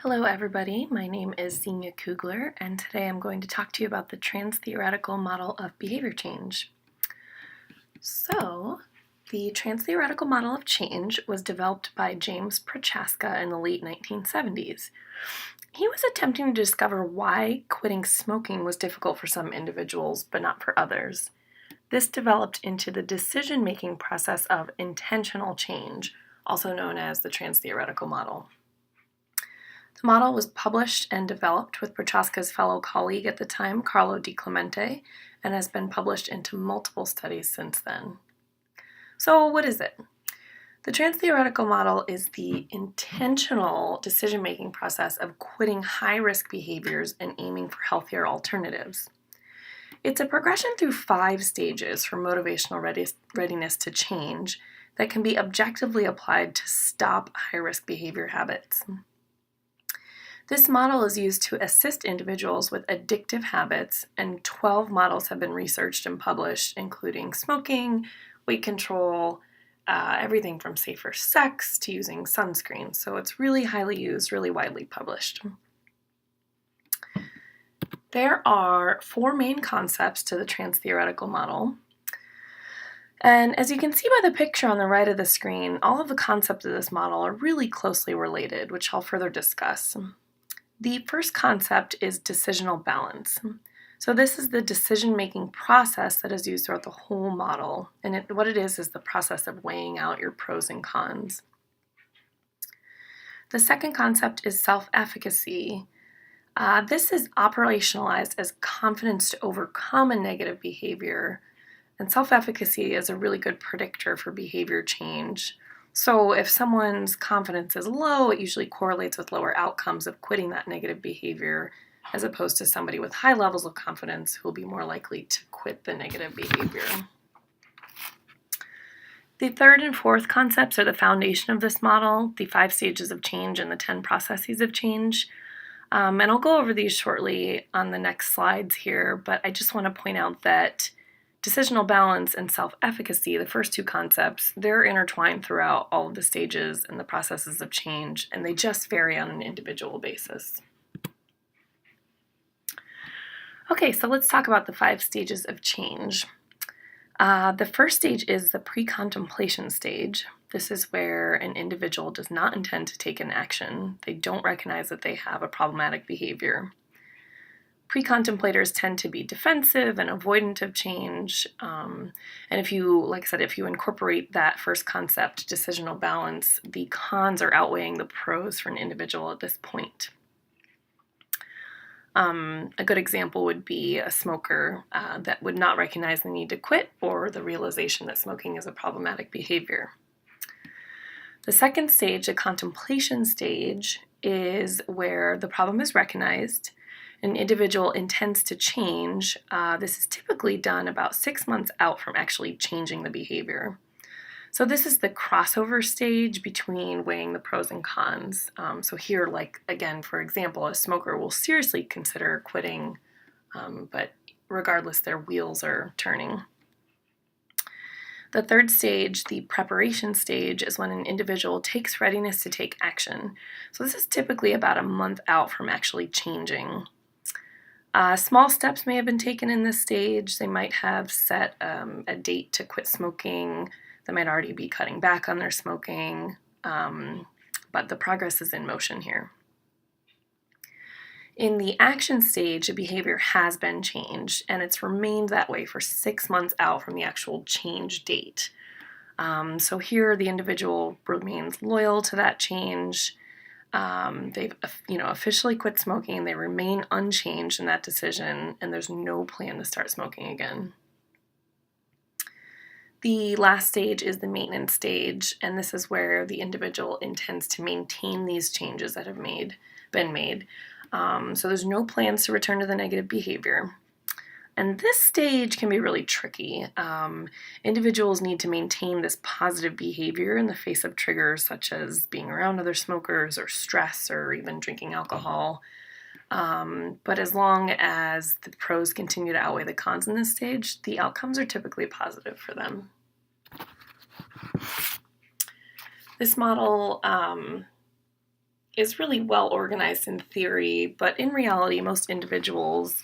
Hello everybody, my name is Xenia Kugler, and today I'm going to talk to you about the Transtheoretical model of behavior change. So, the Transtheoretical model of change was developed by James Prochaska in the late 1970s. He was attempting to discover why quitting smoking was difficult for some individuals, but not for others. This developed into the decision-making process of intentional change, also known as the Transtheoretical model. The model was published and developed with Prochaska's fellow colleague at the time, Carlo Di Clemente, and has been published into multiple studies since then. So what is it? The Transtheoretical model is the intentional decision-making process of quitting high-risk behaviors and aiming for healthier alternatives. It's a progression through 5 stages for motivational readiness to change that can be objectively applied to stop high-risk behavior habits. This model is used to assist individuals with addictive habits, and 12 models have been researched and published, including smoking, weight control, everything from safer sex to using sunscreen. So it's really highly used, really widely published. There are 4 main concepts to the Transtheoretical model. And as you can see by the picture on the right of the screen, all of the concepts of this model are really closely related, which I'll further discuss. The first concept is decisional balance. So this is the decision-making process that is used throughout the whole model, and what it is the process of weighing out your pros and cons. The second concept is self-efficacy. This is operationalized as confidence to overcome a negative behavior, and self-efficacy is a really good predictor for behavior change. So if someone's confidence is low, it usually correlates with lower outcomes of quitting that negative behavior, as opposed to somebody with high levels of confidence who will be more likely to quit the negative behavior. The third and fourth concepts are the foundation of this model, the 5 stages of change and the 10 processes of change. And I'll go over these shortly on the next slides here, but I just want to point out that decisional balance and self-efficacy, the first 2 concepts, they're intertwined throughout all of the stages and the processes of change, and they just vary on an individual basis. Okay, so let's talk about the 5 stages of change. The first stage is the pre-contemplation stage. This is where an individual does not intend to take an action. They don't recognize that they have a problematic behavior. Pre-contemplators tend to be defensive and avoidant of change, and if you incorporate that first concept, decisional balance, the cons are outweighing the pros for an individual at this point. A good example would be a smoker that would not recognize the need to quit or the realization that smoking is a problematic behavior. The second stage, the contemplation stage, is where the problem is recognized. An individual intends to change. This is typically done about 6 months out from actually changing the behavior. So this is the crossover stage between weighing the pros and cons. So here, again, for example, a smoker will seriously consider quitting, but regardless, their wheels are turning. The third stage, the preparation stage, is when an individual takes readiness to take action. So this is typically about a month out from actually changing. Small steps may have been taken in this stage. They might have set a date to quit smoking. They might already be cutting back on their smoking, but the progress is in motion here. In the action stage, the behavior has been changed, and it's remained that way for 6 months out from the actual change date. So here, the individual remains loyal to that change. They've officially quit smoking, they remain unchanged in that decision, and there's no plan to start smoking again. The last stage is the maintenance stage, and this is where the individual intends to maintain these changes that have been made. So there's no plans to return to the negative behavior. And this stage can be really tricky. Individuals need to maintain this positive behavior in the face of triggers such as being around other smokers or stress or even drinking alcohol. But as long as the pros continue to outweigh the cons in this stage, the outcomes are typically positive for them. This model is really well organized in theory, but in reality, most individuals,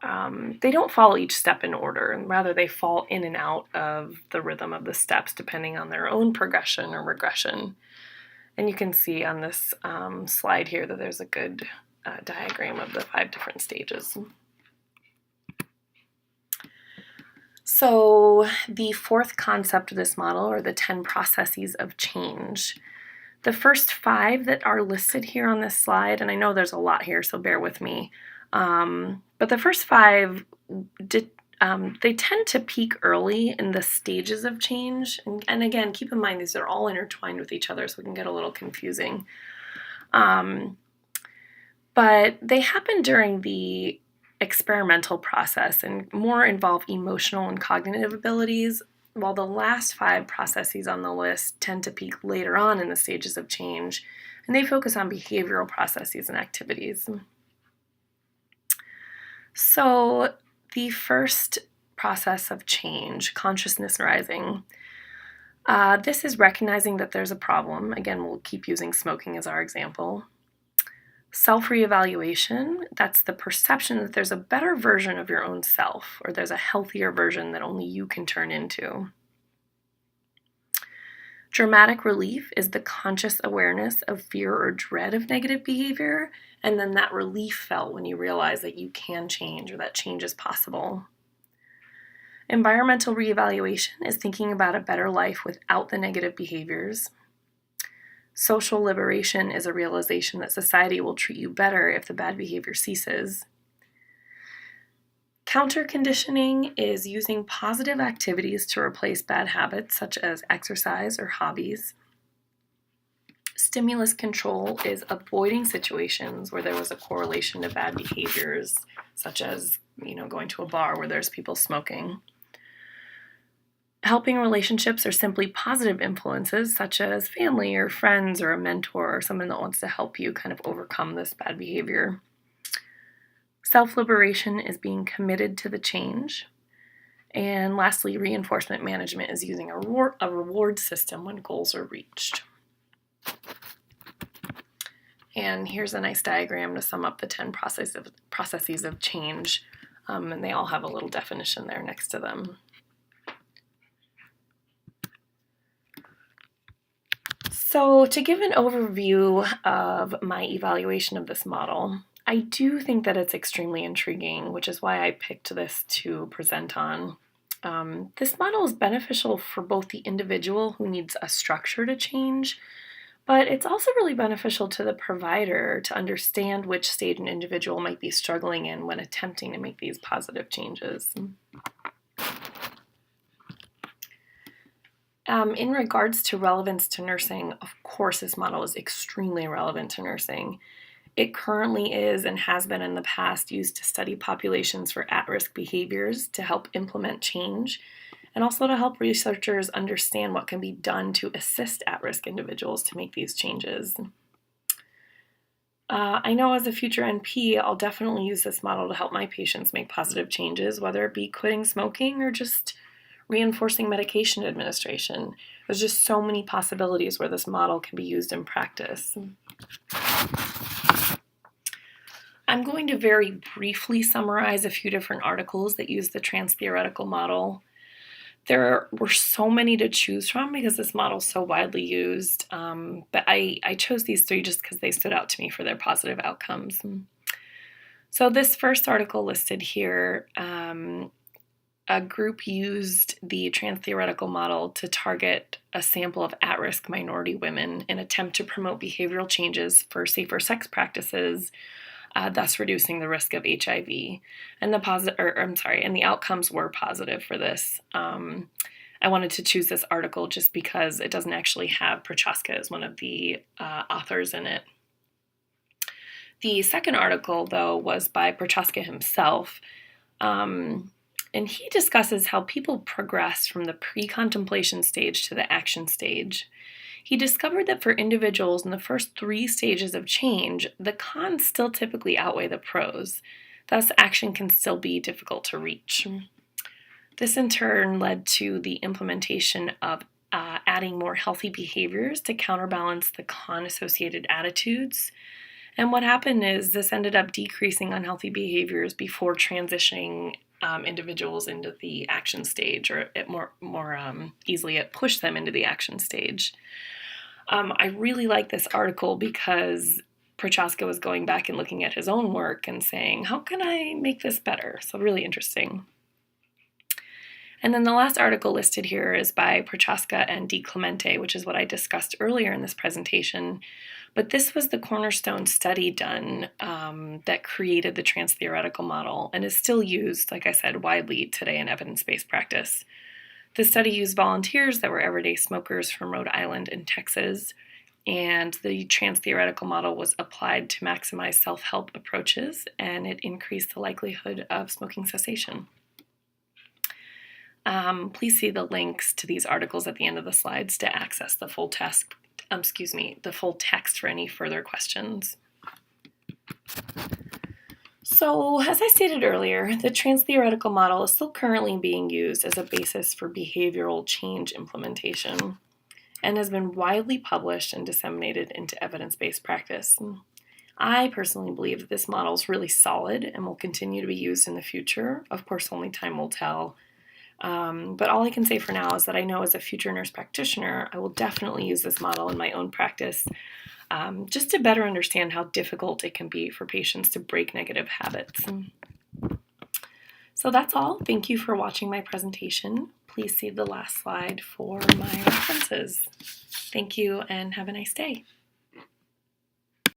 they don't follow each step in order, and rather they fall in and out of the rhythm of the steps depending on their own progression or regression. And you can see on this slide here that there's a good diagram of the 5 different stages. So the fourth concept of this model are the 10 processes of change. The first 5 that are listed here on this slide, and I know there's a lot here, so bear with me, but the first 5, they tend to peak early in the stages of change. And again, keep in mind, these are all intertwined with each other, so it can get a little confusing. But they happen during the experimental process and more involve emotional and cognitive abilities, while the last 5 processes on the list tend to peak later on in the stages of change, and they focus on behavioral processes and activities. So the first process of change, consciousness rising, this is recognizing that there's a problem. Again, we'll keep using smoking as our example. Self-reevaluation, that's the perception that there's a better version of your own self, or there's a healthier version that only you can turn into. Dramatic relief is the conscious awareness of fear or dread of negative behavior, and then that relief felt when you realize that you can change or that change is possible. Environmental reevaluation is thinking about a better life without the negative behaviors. Social liberation is a realization that society will treat you better if the bad behavior ceases. Counter-conditioning is using positive activities to replace bad habits, such as exercise or hobbies. Stimulus control is avoiding situations where there was a correlation to bad behaviors, such as, going to a bar where there's people smoking. Helping relationships are simply positive influences, such as family or friends or a mentor or someone that wants to help you kind of overcome this bad behavior. Self-liberation is being committed to the change. And lastly, reinforcement management is using a reward system when goals are reached. And here's a nice diagram to sum up the 10 processes of change, and they all have a little definition there next to them. So to give an overview of my evaluation of this model, I do think that it's extremely intriguing, which is why I picked this to present on. This model is beneficial for both the individual who needs a structure to change, but it's also really beneficial to the provider to understand which stage an individual might be struggling in when attempting to make these positive changes. In regards to relevance to nursing, of course this model is extremely relevant to nursing. It currently is and has been in the past used to study populations for at-risk behaviors to help implement change, and also to help researchers understand what can be done to assist at-risk individuals to make these changes. I know as a future NP, I'll definitely use this model to help my patients make positive changes, whether it be quitting smoking or just reinforcing medication administration. There's just so many possibilities where this model can be used in practice. I'm going to very briefly summarize a few different articles that use the Transtheoretical model. There were so many to choose from because this model is so widely used, but I chose these 3 just because they stood out to me for their positive outcomes. So this first article listed here, a group used the Transtheoretical model to target a sample of at-risk minority women in an attempt to promote behavioral changes for safer sex practices, thus reducing the risk of HIV. And the outcomes were positive for this. I wanted to choose this article just because it doesn't actually have Prochaskas as one of the authors in it. The second article, though, was by Prochaska himself. And he discusses how people progress from the pre-contemplation stage to the action stage. He discovered that for individuals in the first 3 stages of change, the cons still typically outweigh the pros. Thus, action can still be difficult to reach. This in turn led to the implementation of adding more healthy behaviors to counterbalance the con-associated attitudes. And what happened is this ended up decreasing unhealthy behaviors before transitioning individuals into the action stage, or it more easily it pushed them into the action stage. I really like this article because Prochaska was going back and looking at his own work and saying, how can I make this better? So really interesting. And then the last article listed here is by Prochaska and Di Clemente, which is what I discussed earlier in this presentation. But this was the cornerstone study done that created the Transtheoretical model and is still used, like I said, widely today in evidence-based practice. The study used volunteers that were everyday smokers from Rhode Island and Texas, and the Transtheoretical model was applied to maximize self-help approaches, and it increased the likelihood of smoking cessation. Please see the links to these articles at the end of the slides to access the full text for any further questions. So, as I stated earlier, the Transtheoretical model is still currently being used as a basis for behavioral change implementation and has been widely published and disseminated into evidence-based practice. I personally believe that this model is really solid and will continue to be used in the future. Of course, only time will tell. But all I can say for now is that I know as a future nurse practitioner, I will definitely use this model in my own practice just to better understand how difficult it can be for patients to break negative habits. So that's all. Thank you for watching my presentation. Please see the last slide for my references. Thank you and have a nice day.